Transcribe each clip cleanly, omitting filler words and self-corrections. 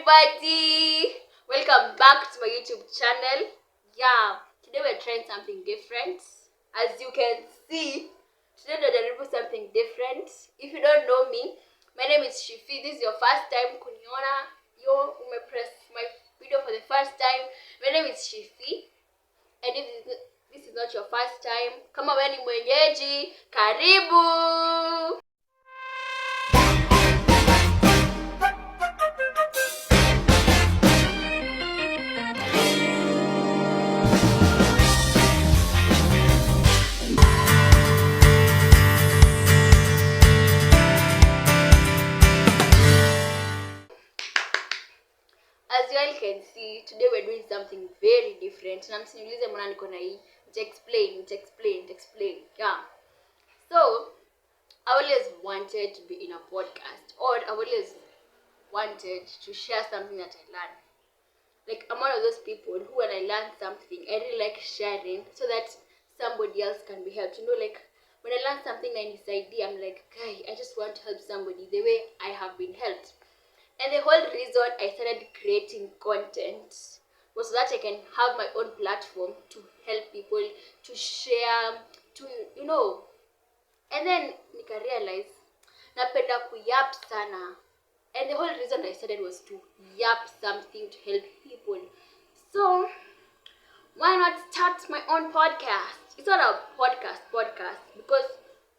everybody, welcome back to my YouTube channel. Today we're trying something different. As you can see, today we're going to do something different. If you don't know me, my name is Shifi. This is your first time kuniona, press my video for the first time. My name is Shifi, and if this is not your first time, kama wewe ni mwenyeji, karibu. As you all can see, today we're doing something very different. Na msiniulize mbona niko na hii. Explain. Yeah. So, I always wanted to be in a podcast, or I always wanted to share something that I learned. Like, I'm one of those people who, when I learn something, I really like sharing so that somebody else can be helped. You know, like, when I learn something and this idea, I'm like, guy, I just want to help somebody the way I have been helped. And the whole reason I started creating content was so that I can have my own platform to help people, to share, to, And then nika realize napenda kuyap sana. And the whole reason I started was to yap something to help people. So why not start my own podcast? It's not a podcast because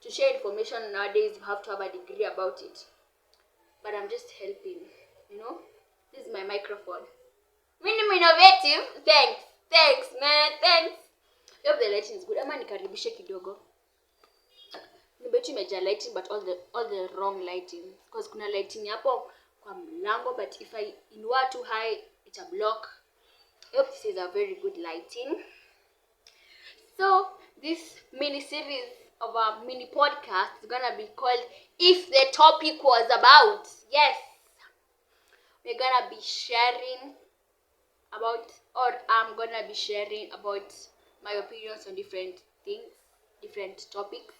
to share information nowadays you have to have a degree about it. But I'm just helping, This is my microphone. Minimum innovative. Thanks, man. Thanks. I hope the lighting is good. Ama nikaribishe kidogo. Nibetu imeja lighting, but all the wrong lighting. Because kuna lighting hapo kwa mlango, but if I inua too high, it's a block. I hope this is a very good lighting. So this mini series of a mini podcast is gonna be called If the Topic Was About. Yes. I'm gonna be sharing about my opinions on different things, different topics,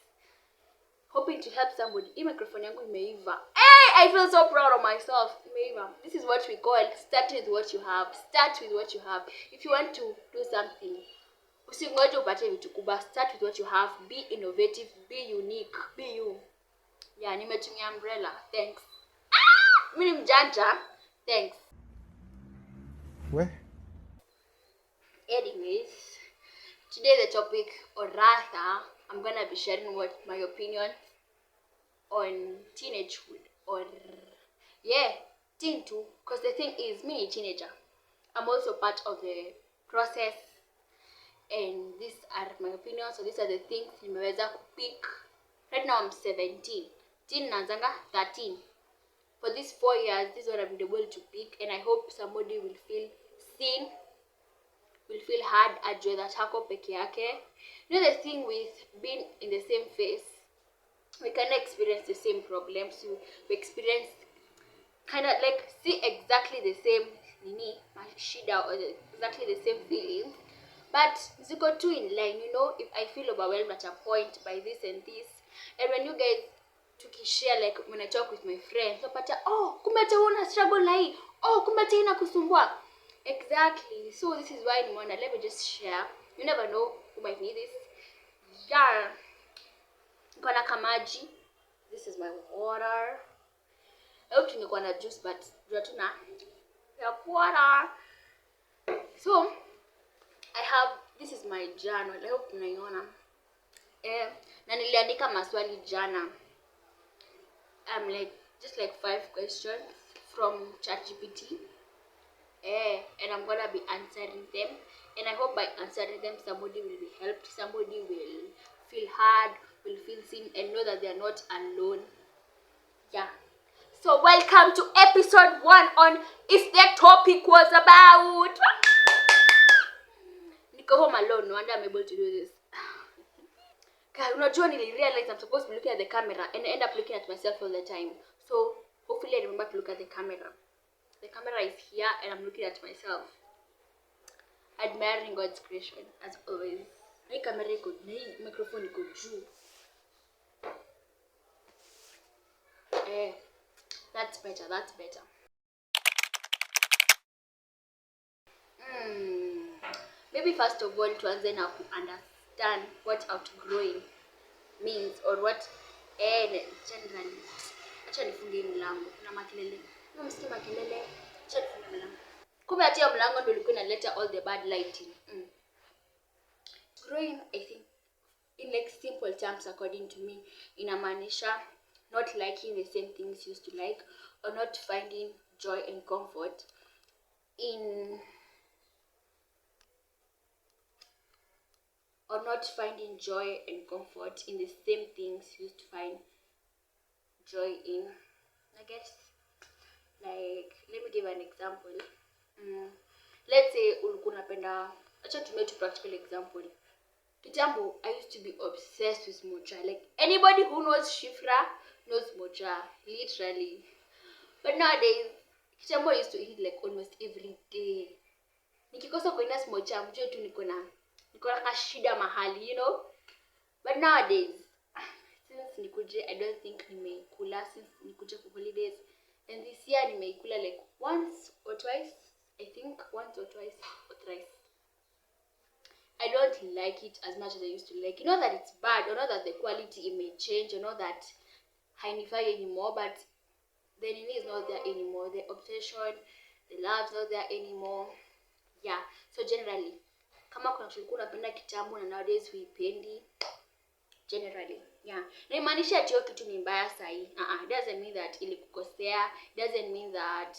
hoping to help somebody. Hii microphone yangu imeiva. Hey, I feel so proud of myself. Imeiva. This is what we call start with what you have. Start with what you have. If you want to do something, usingoje upate vitu kubwa. Start with what you have. Be innovative, be unique, be you. Yeah, nimetumia umbrella. Thanks. Mimi ni mjanja. Thanks. Where? Anyways, today the topic, or rather, I'm gonna be sharing my opinion on teenagehood, or teen too. Because the thing is, me a teenager. I'm also part of the process, and these are my opinions. So these are the things nimeweza kupick. Right now I'm 17. Teen nanzanga 13. For these 4 years, this is what I've been able to pick, and I hope somebody will feel seen, will feel heard, ajue that hako peke yake. You know the thing with being in the same phase, we kind of experience the same problems. We experience kind of like see exactly the same shida, or exactly the same feelings, but ziko two in line. If I feel overwhelmed at a point by this and this, and when you guys tukishare, like when I talk with my friends, napata kumbe una struggle na hii, kumbe ina kusumbua. Exactly. So this is why nimeona let me just share. You never know who might need this. Yeah. Niko kamaji. This is my water. I hope niko na juice, but tuna water. So this is my journal. I hope tunaiona. Na niliandika maswali jana. Just like 5 questions from ChatGPT. And I'm gonna be answering them. And I hope by answering them, somebody will be helped. Somebody will feel heard, will feel seen, and know that they are not alone. Yeah. So welcome to episode 1 on If the Topic Was About. Niko home alone. No wonder I'm able to do this. Guys, unajua realize I'm supposed to be looking at the camera, and I end up looking at myself all the time. So hopefully I remember to look at the camera. The camera is here and I'm looking at myself, admiring God's creation as always. My camera is good, my microphone is good. That's better. maybe first of all tuanze na understand what outgrowing means or what generally. Acha nifunge mlango, kuna makelele. Msikie makelele. Acha nifunge mlango. Kumbe ati hiyo mlango ndio ilikuwa inaleta all the bad lighting. Growing, I think, in like simple terms according to me, inamaanisha not liking the same things you used to like, or not finding joy and comfort in the same things you used to find joy in. I guess, like, let me give an example. Let's say ulikuwa unapenda, acha tumie tu practical example. Kitambo, I used to be obsessed with mocha. Like, anybody who knows Shifra knows mocha, literally. But nowadays, kitambo I used to eat like almost every day. Nikikosa kuenda mocha, mjue tu niko na kashida mahali, you know. But nowadays, since nikuje, I don't think nimeikula since nikuje for holidays. And this year nimeikula like once or twice. I think once or twice or thrice. I don't like it as much as I used to like. You know that it's bad, or not that the quality may change, or not that hainifai anymore, but the nini is not there anymore. The obsession, the love's not there anymore. Yeah. So generally, kama kuna kitu unapenda kitambo na nowadays huipendi, generally, yeah. Na imaanisha ati hiyo kitu ni mbaya sahi. It doesn't mean that ilikukosea. It doesn't mean that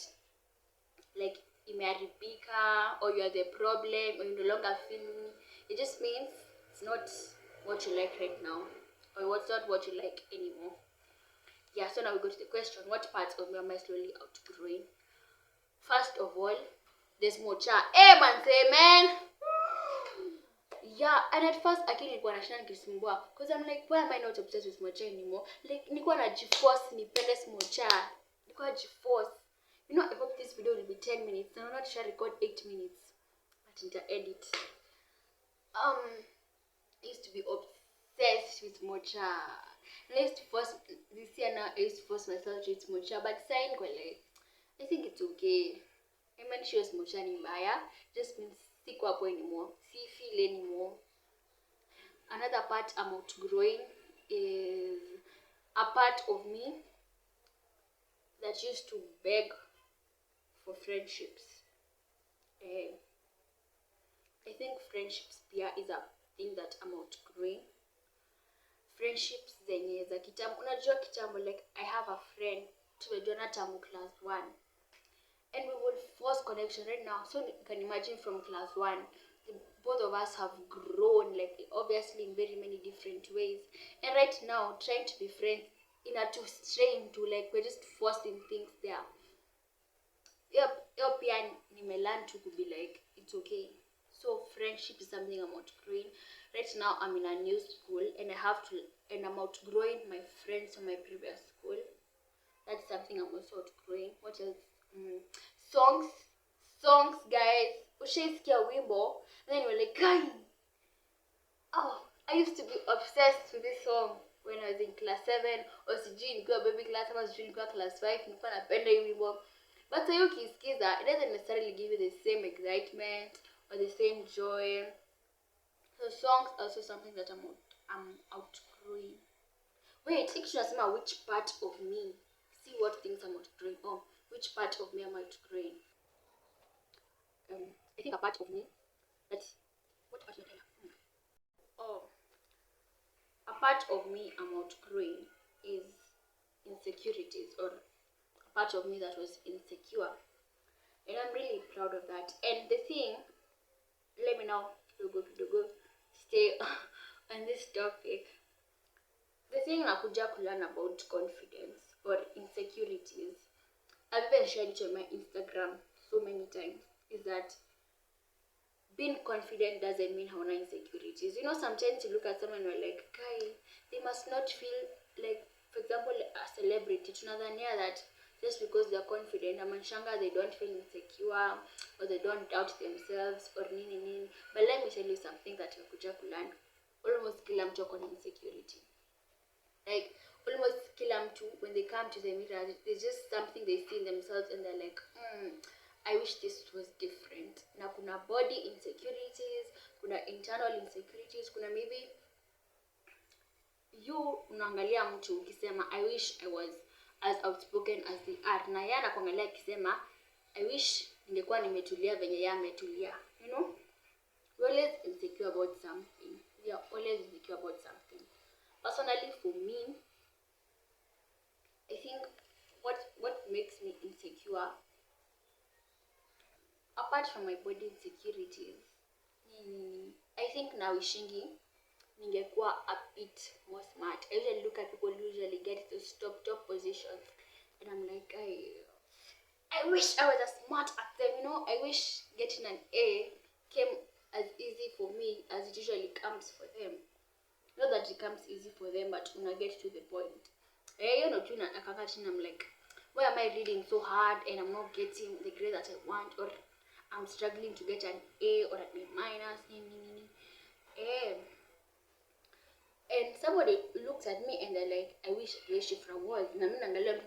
like imeharibika or you are the problem or you no longer feel me. It just means it's not what you like right now, or what's not what you like anymore. Yeah, so now we go to the question, what parts of me am I slowly outgrowing? First of all, there's mocha. Hey man, say man. Yeah, and at first akili ilikuwa nashinda nikisumbua because I'm like, why am I not obsessed with mocha anymore? Like nilikuwa najiforce nipende mocha. Nilikuwa najiforce. You know, I hope this video will be 10 minutes. I'm not sure I record 8 minutes. But in the edit. I used to be obsessed with mocha. And I used to force, this year now, I used to force myself to eat mocha. But saying, well, I think it's okay. I mean, she was mocha ni mbaya. Just means siku hapo anymore. See feel anymore. Another part I'm outgrowing is a part of me that used to beg for friendships. I think friendships pia is a thing that I'm outgrowing. Friendships zenye za kitambo. Unajua kitambo, like I have a friend tumejuana tangu class 1. And we would force connection right now. So you can imagine from class 1, both of us have grown, like obviously in very many different ways. And right now, trying to be friends in a to strain to like we're just forcing things there. Yep, nimelearn to be like, it's okay. So friendship is something I'm outgrowing. Right now I'm in a new school and I'm outgrowing my friends from my previous school. That's something I'm also outgrowing. What else? Songs, guys. Ushaisikia wimbo, and then you're like, guy. Oh, I used to be obsessed with this song when I was in class 7, or sijui nikiwa baby class, ama sijui nikiwa class 5, nilikuwa napenda hii wimbo. But so ukisikiza, it doesn't necessarily give you the same excitement or the same joy. So songs are also something that I'm outgrowing. Wait, actually nasema which part of me? See what things I'm outgrowing. Oh, which part of me am I outgrowing? I think a part of me that's what part of me? Oh, a part of me I'm outgrowing is insecurities, or a part of me that was insecure, and I'm really proud of that. And the thing, let me now stay on this topic. The thing nakuja kulearn about confidence or insecurities, I've even shared it on my Instagram so many times, is that being confident doesn't mean hauna insecurities. You know, sometimes you look at someone and you're like, guy, they must not feel like, for example, a celebrity. Tunadhania that just because they're confident, amanshanga, they don't feel insecure, or they don't doubt themselves, or nini. But let me tell you something that you kuja kulearn. Almost kila mtu akona insecurity. Like, almost kila mtu, when they come to the mirror, there's just something they see in themselves and they're like, I wish this was different. Na kuna body insecurities, kuna internal insecurities, kuna maybe you unaangalia mtu ukisema I wish I was as outspoken as they are, na yeye anakuangalia akisema I wish ningekuwa nimetulia venye yeye ametulia. You know, we're always insecure about something. We are always insecure about something. Personally, for me, I think what makes me insecure, apart from my body insecurities, I think na wishingi ningekuwa a bit more smart. I usually look at people who usually get those top positions, and I'm like, I wish I was as smart as them. You know, I wish getting an A came as easy for me as it usually comes for them. Not that it comes easy for them, but when I get to the point, you know, I'm like, why am I reading so hard and I'm not getting the grade that I want, or I'm struggling to get an A or an A minus? And somebody looks at me and they're like, I wish the way Shifra was. And I'm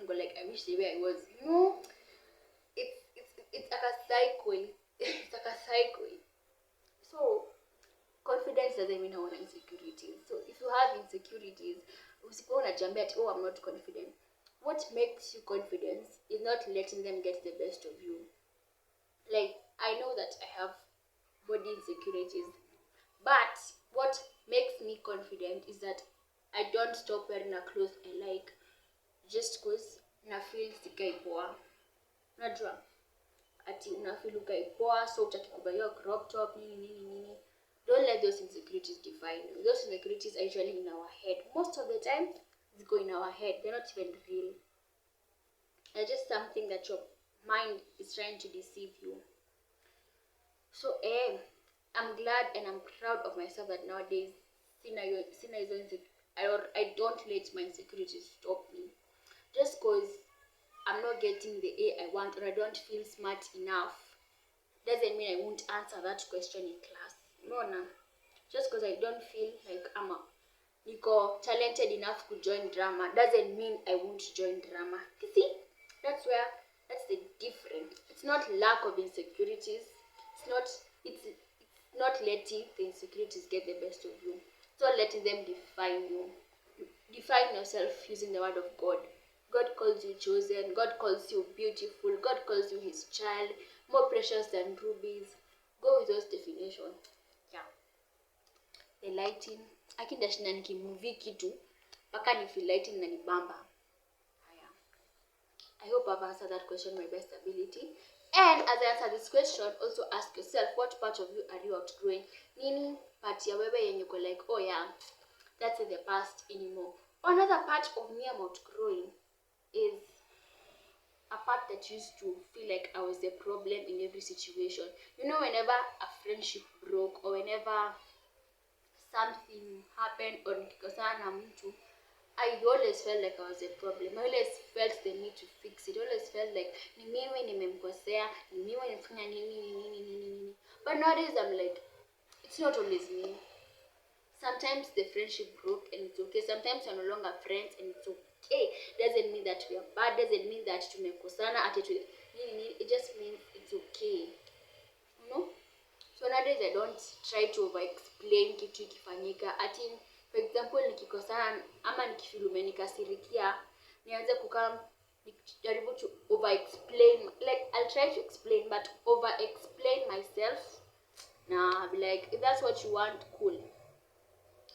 go like, I wish the way I was. You know, it's like a cycle. It's like a cycle. So confidence doesn't mean I want insecurities. So if you have insecurities, usipo unajambia ati, oh, I'm not confident. What makes you confident is not letting them get the best of you. Like, I know that I have body insecurities, but what makes me confident is that I don't stop wearing a clothes I like just cause na feel sikai poa. Unajua ati una feel ukai poa, so utaki kubuy your crop top nini. Don't let those insecurities define you. Those insecurities are usually in our head. Most of the time, they go in our head. They're not even real. They're just something that your mind is trying to deceive you. So, I'm glad and I'm proud of myself that nowadays, I don't let my insecurities stop me. Just because I'm not getting the A I want, or I don't feel smart enough, doesn't mean I won't answer that question in class. No. Just because I don't feel like I'm niko talented enough to join drama doesn't mean I won't join drama. You see, that's the difference. It's not lack of insecurities. It's not letting the insecurities get the best of you. It's not letting them define you. You define yourself using the word of God. God calls you chosen. God calls you beautiful. God calls you his child, more precious than rubies. Go with those definitions. Yeah. The lighting. Akindashinda nikimovie kitu mpaka ni feel lighting na nibamba. Haya. I hope I've answered that question my best ability. And as I answer this question, also ask yourself, what part of you are you outgrowing? Nini part ya wewe yenye uko like, oh yeah, that's in the past anymore. Another part of me I'm outgrowing is a part that used to feel like I was the problem in every situation. You know, whenever a friendship broke, or whenever something happened or nikikosana na mtu, I always felt like I was a problem. I always felt the need to fix it. I always felt like ni mimi nimemkosea, ni mimi nimefanya nini. But nowadays I'm like, it's not always me. Sometimes the friendship broke and it's okay. Sometimes we're no longer friends and it's okay. Doesn't mean that we are bad. Doesn't mean that tumekosana. It just means it's okay. You know? So nowadays I don't try to over-explain kitu ikifanyika. For example, nikikosana ama nikifeel umenikasirikia, nianze kukaa nikijaribu to over-explain. Like, I'll try to explain, but over-explain myself. Nah, I'll be like, if that's what you want, cool.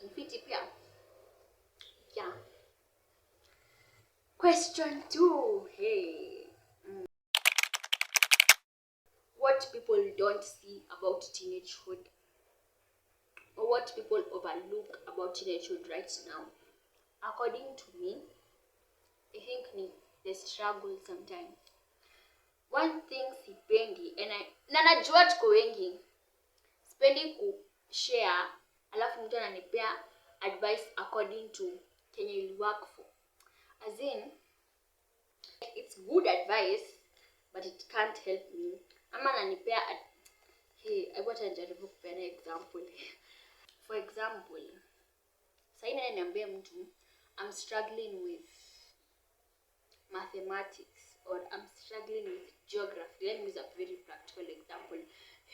Mfiti pia. Yeah. Question 2. Hey. What people don't see about teenagehood, or what people overlook about teenagehood right now. According to me, I think the struggle sometimes. One thing sipendi, na najua tuko wengi, sipendi kushare alafu mtu ananipea advice according to kenye you work for. As in, it's good advice, but it can't help me. Ama ananipea I got a jaribu kupeana example. For example, saina niambia mtu I'm struggling with mathematics, or I'm struggling with geography. Let me use a very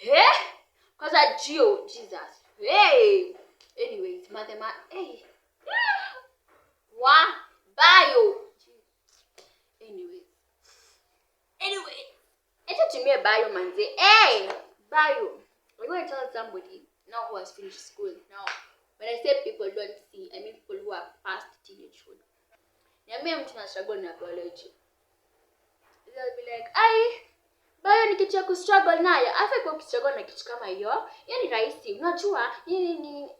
Because I geo, Jesus. Hey. Anyways, mathematics. Hey. What? Bio. Anyways. It's to me a bio manze. Hey. Bio. I'm going to tell somebody now who has finished school. Now, when I say people don't see, I mean people who are past teenagehood. Niambie mtu na struggle na biology. They'll be like, bio ni kitu ya kustruggle nayo. Afa kwa kustruggle na kitu kama hiyo. Yaani rahisi. Unajua nini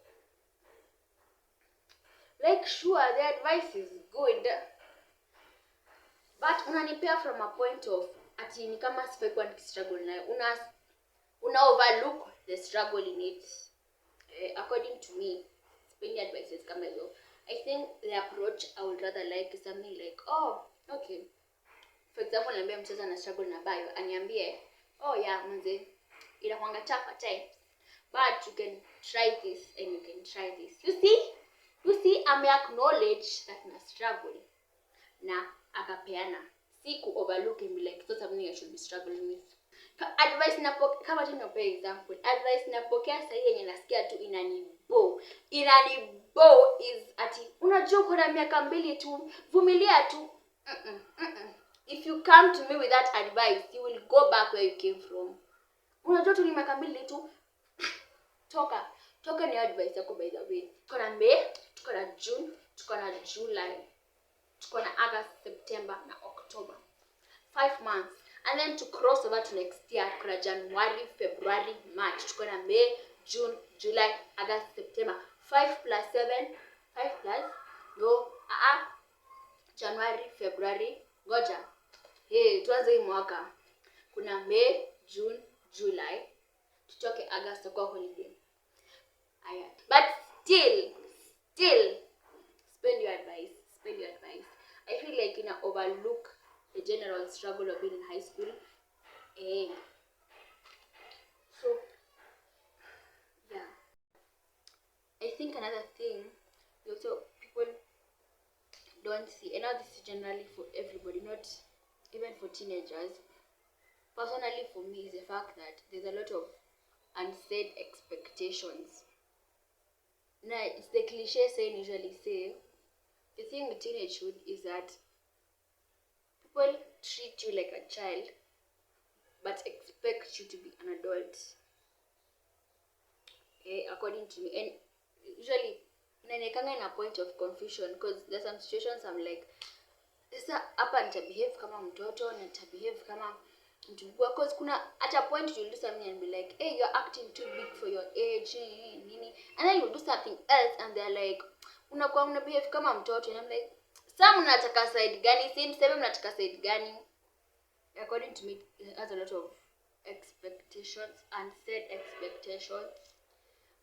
like sure the advice is good. But unanipea from a point of ati ni kama sifai kwa nikistruggle nayo. Una overlook the struggle in it. According to me, spending advices kama hiyo. I think the approach I would rather like is something like, okay. For example, niambie mchezo na struggle na bio, aniambie, yeah, mzee, inakuanga tough at times, but you can try this and you can try this. You see, I may acknowledge that na struggle na akapeana. Si ku overlook and be like, that's something I should be struggling with. Advice napokea kama tu nipe example. Advice napokea sasa yenye nasikia tu inanibo is ati unajua kuna miaka 2 tu, vumilia tu. If you come to me with that advice, you will go back where you came from. Unajua tu ni miaka 2 tu. Toka ni advice yako by the way. Tuko na May, tuko na June, tuko na July, tuko na August, September na October. 5 months. And then to cross over to next year, tuko na January, February, March. Tuko na May, June, July, August, September. 5 plus 7, 5 plus January, February, ngoja. Tuanze hii mwaka. Kuna May, June, July. Tutoke August kwa holiday. But still spend your advice. I feel like you overlook the general struggle of being in high school. So yeah, I think another thing also people don't see, and now this is generally for everybody, not even for teenagers. Personally for me is the fact that there's a lot of unsaid expectations. Now it's the cliche saying usually say, the thing with teenagehood is that people treat you like a child but expect you to be an adult. According to me, and usually inaonekana in a point of confusion because there's some situations I'm like, sasa hapa nitabehave kama mtoto na nitabehave kama mtu mkubwa, because kuna at a point you'll do something and be like, hey, you're acting too big for your age, and then you'll do something else and they're like, unakuwa unabehave kama mtoto, and I'm like, some mnataka side gani? Same seven mnataka side gani? According to me, it has a lot of expectations, unsaid expectations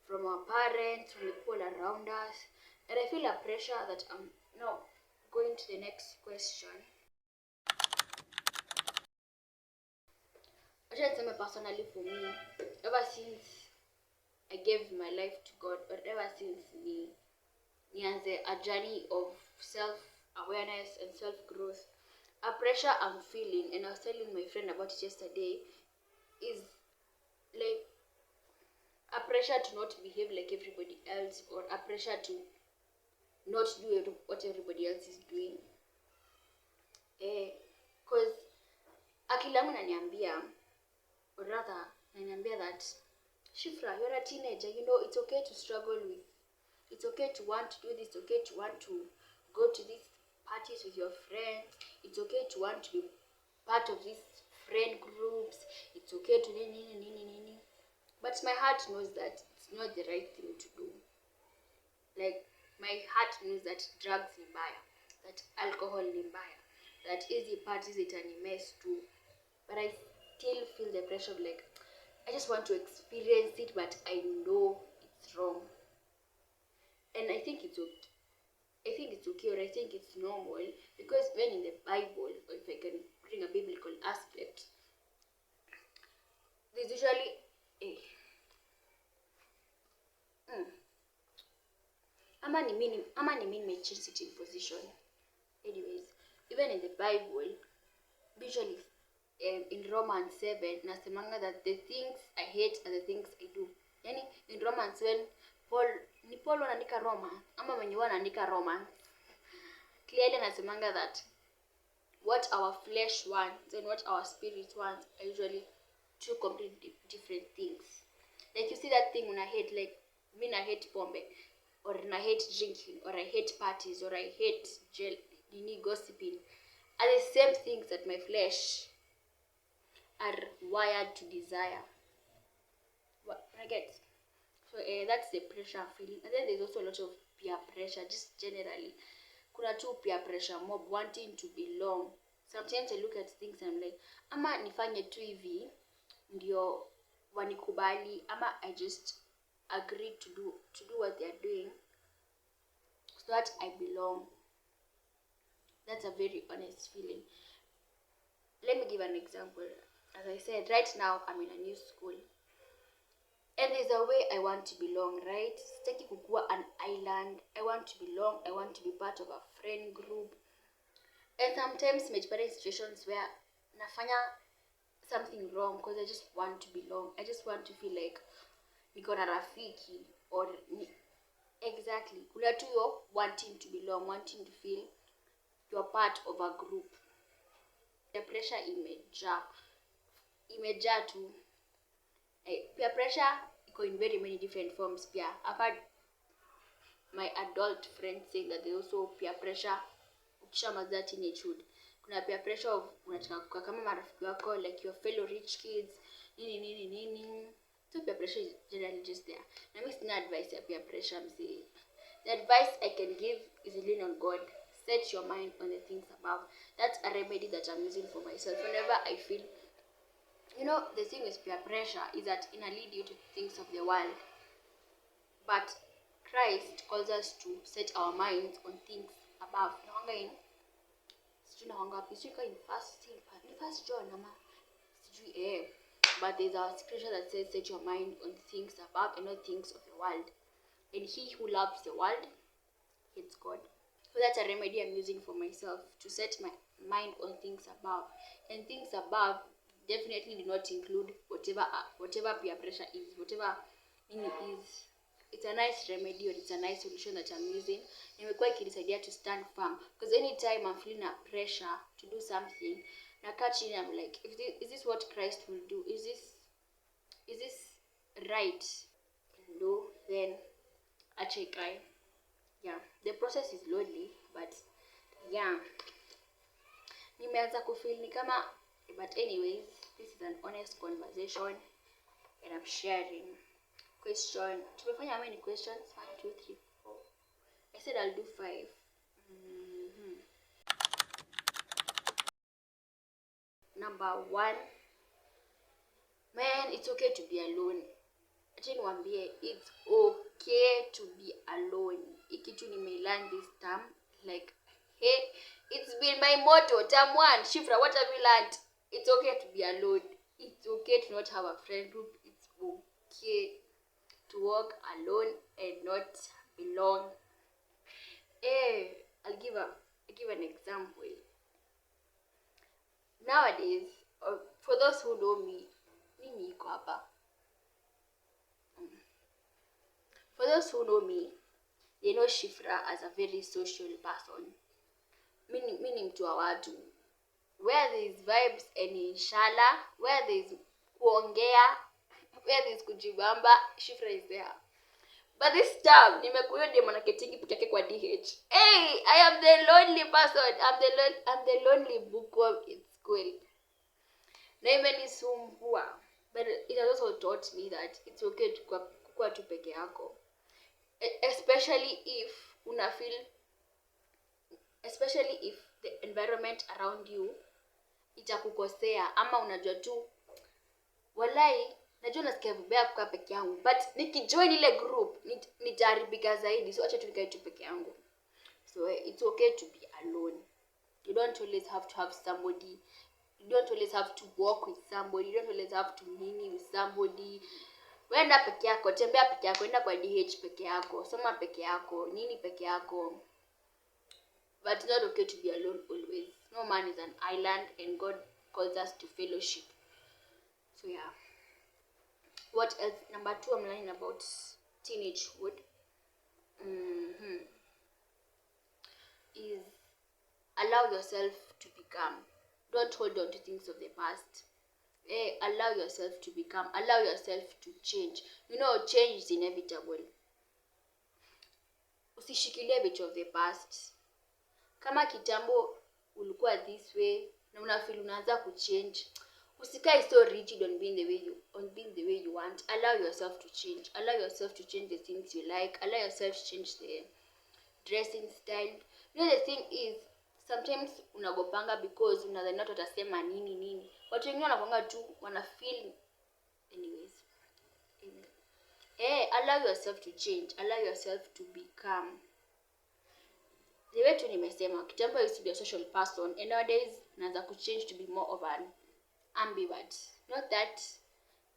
from our parents, from the people around us, and I feel a pressure that I'm now going to the next question. I just say personally for me, ever since I gave my life to God, or ever since nianze a journey of self-awareness and self-growth, a pressure I'm feeling, and I was telling my friend about it yesterday, is like a pressure to not behave like everybody else, or a pressure to not do what everybody else is doing. Because akili yangu naniambia, or rather naniambia that, Shifra, you're a teenager, it's okay to struggle with, it's okay to want to do this, it's okay to want to go to these parties with your friends, it's okay to want to be part of these friend groups, it's okay to nini. But my heart knows that it's not the right thing to do. Like, my heart knows that drugs ni mbaya, that alcohol ni mbaya, that easy parties itani mess too. But I still feel the pressure of like, I just want to experience it, but I know it's wrong. And I think it's okay. I think it's okay, or I think it's normal, because when in the Bible, or if I can bring a biblical aspect, there's usually ama ni mimi nimechange position. Anyways, even in the Bible, usually in Romans 7 nasemanga that the things I hate are the things I do. Yani in Romans 7 Paul anaandika Romans ama mwenye anaandika Romans clearly nasemanga that what our flesh wants and what our spirit wants are usually two completely different things. Like you see that thing when I hate, like me I hate pombe, or I hate drinking, or I hate parties, or I hate gossiping, are the same things that my flesh are wired to desire. What I get. So that's the pressure I'm feeling. And then there's also a lot of peer pressure, just generally. Kuna tu peer pressure mob, wanting to belong. Sometimes I look at things and I'm like, ama nifanye tu hivi ndio wanikubali, ama I just agree to do what they're doing so that I belong. That's a very honest feeling. Let me give an example. As I said, right now I'm in a new school. And there's a way I want to belong, right? Sitaki kukua an island. I want to belong. I want to be part of a friend group. And sometimes nimejipata in situations where nafanya something wrong because I just want to belong. I just want to feel like niko na rafiki or exactly. Kuna tu yo wanting to belong, wanting to feel you're part of a group. The pressure imejaa tu. Peer pressure iko in very many different forms pia. I've had my adult friends saying that they also peer pressure ukishamaliza teenagehood. Kuna peer pressure of unataka kukaa kama marafiki wako, like your fellow rich kids, nini. So peer pressure is generally just there. Na mimi sina advice ya peer pressure msi. The advice I can give is lean on God. Set your mind on the things above. That's a remedy that I'm using for myself. Whenever I feel, the thing with peer pressure is that it will lead you to things of the world. But Christ calls us to set our minds on things above. In First John, but there's a scripture that says, set your mind on things above and not things of the world. And he who loves the world hates God. So that's a remedy I'm using for myself, to set my mind on things above. And things above definitely do not include whatever peer pressure is, whatever it is. It's a nice remedy, or it's a nice solution that I'm using. Nimekuwa ikinisaidia to stand firm, because anytime I'm feeling a pressure to do something, nakaa chini, I'm like, is this what Christ will do? Is this right? No, then acha ikae. Yeah, the process is lonely, but yeah, nimeanza kufeel ni kama, but anyways, this is an honest conversation and I'm sharing. Question. Tumefanya how many questions? 1, 2, 3, 4. I said I'll do 5. Number 1. Man, it's okay to be alone. Acha niwaambie, it's okay to be alone. Ikitu nimelearn this term, like, hey, it's been my motto. Term 1, Shifra, what have you learned? It's okay to be alone. It's okay to not have a friend group. It's okay to walk alone and not belong. I'll give an example. Nowadays, for those who know me, mimi iko hapa. For those who know me, they know Shifra as a very social person. Mimi mtu wa watu. Where there is vibes and inshallah, where there is kuongea, where there is kujibamba, Shifra is there. But this time, nimekuwa ndiye manaketingi peke yake kwa DH. Hey, I am the lonely person. I'm the lonely bookworm in school. Na imenisumbua. But it has also taught me that it's okay to kuwa tu peke yako. Especially if the environment around you itakukosea, ama unajua tu walai najua nasikia vibaya kukaa peke yangu, but nikijoin ile group nitaharibika zaidi, so acha tu nikae tu peke yangu. So it's okay to be alone. You don't always have to have somebody. You don't always have to walk with somebody. You don't always have to nini with somebody. Wenda peke yako, tembea peke yako, enda kwa DH peke yako, soma peke yako, nini peke yako. But it's not okay to be alone always. No man is an island, and God calls us to fellowship. So yeah. What else? Number 2, I'm learning about teenagehood. Is allow yourself to become. Don't hold on to things of the past. Allow yourself to become. Allow yourself to change. Change is inevitable. Usishikilie vitu of the past. Kama kitambo ulikuwa this way na unafeel unaanza kuchange, usikae so rigid on being the way you want. Allow yourself to change. Allow yourself to change the things you like. Allow yourself to change the dressing style. The thing is, sometimes unagopanga because unadhani watu watasema nini. Watu wengine wanakuanga tu wana feel anyways. Allow yourself to change. Allow yourself to become. The way tu nimesema, kitambo I used to be a social person, and nowadays naanza kuchange to be more of an ambivert. Not that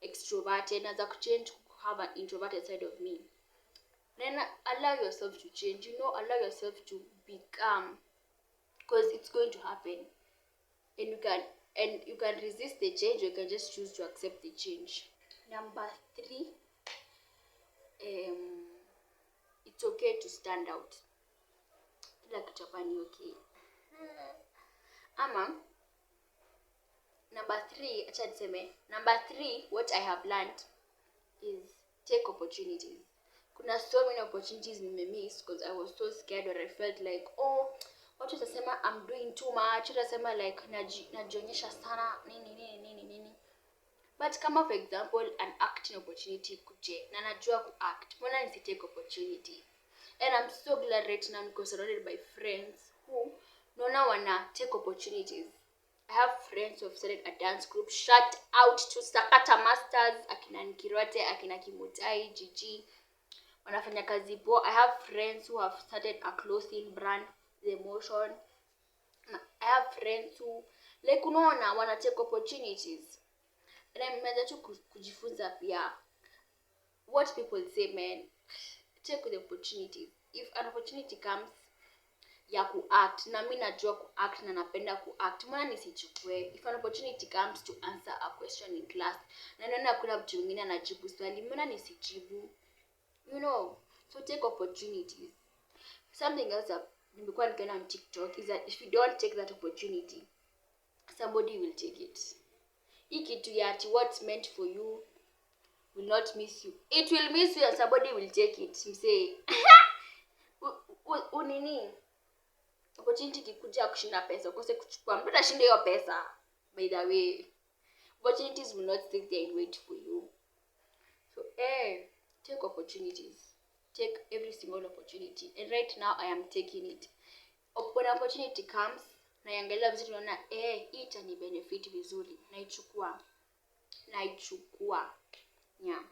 extroverted, naanza kuchange to have an introverted side of me. Then allow yourself to change, allow yourself to become, because it's going to happen. And you can resist the change, or you can just choose to accept the change. Number 3, it's okay to stand out. Kila kitu hapa ni okay. Number 3, acha niseme. Number 3, what I have learned is take opportunities. Kuna so many opportunities nimemiss because I was so scared, or I felt like, watu watasema I'm doing too much. Watu watasema like najionyesha sana nini. But kama for example an acting opportunity kuje na najua kuact, mbona nisi take opportunity? And I'm so glad right now because surrounded by friends who naona wana take opportunities. I have friends who have started a dance group. Shout out to Sakata Masters, akina Nkirote, akina Kimutai, Gigi. Wanafanya kazi poa. I have friends who have started a clothing brand, The Emotion. I have friends who like unaona wana take opportunities. And I'm meant to kujifunza pia. What people say, man, take the opportunity. If an opportunity comes ya kuact, na mimi najua kuact na napenda kuact, mbona nisichukue? If an opportunity comes to answer a question in class, na naona kuna mtu mwingine anajibu swali, mbona nisijibu? So take opportunities. Something else nimekuwa nikiona on TikTok is that if you don't take that opportunity, somebody will take it. Hii kitu ya ati what's meant for you will not miss you. It will miss you and somebody will take it. Msee. Unini? Opportunity kikuja kushinda pesa, ukose kuchukua. Mtu atashinda hiyo pesa. By the way, opportunities will not sit there and wait for you. So, take opportunities. Take every single opportunity. And right now I am taking it. When opportunity comes, naiangalia vizuri naona hii itani benefit vizuri. Naichukua. Yeah.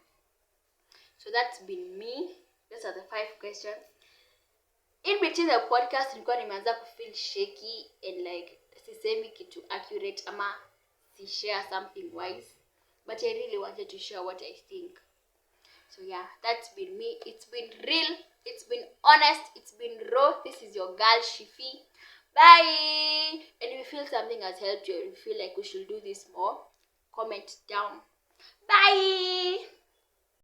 So that's been me. These are the 5 questions. In between the podcast, nilikuwa nimeanza kufeel shaky and like sisemi kitu accurate ama si share something wise, but I really wanted to share what I think. So yeah, that's been me. It's been real, it's been honest, it's been raw. This is your girl Shifi. Bye. And if you feel something has helped you, or you feel like we should do this more, comment down. Bye.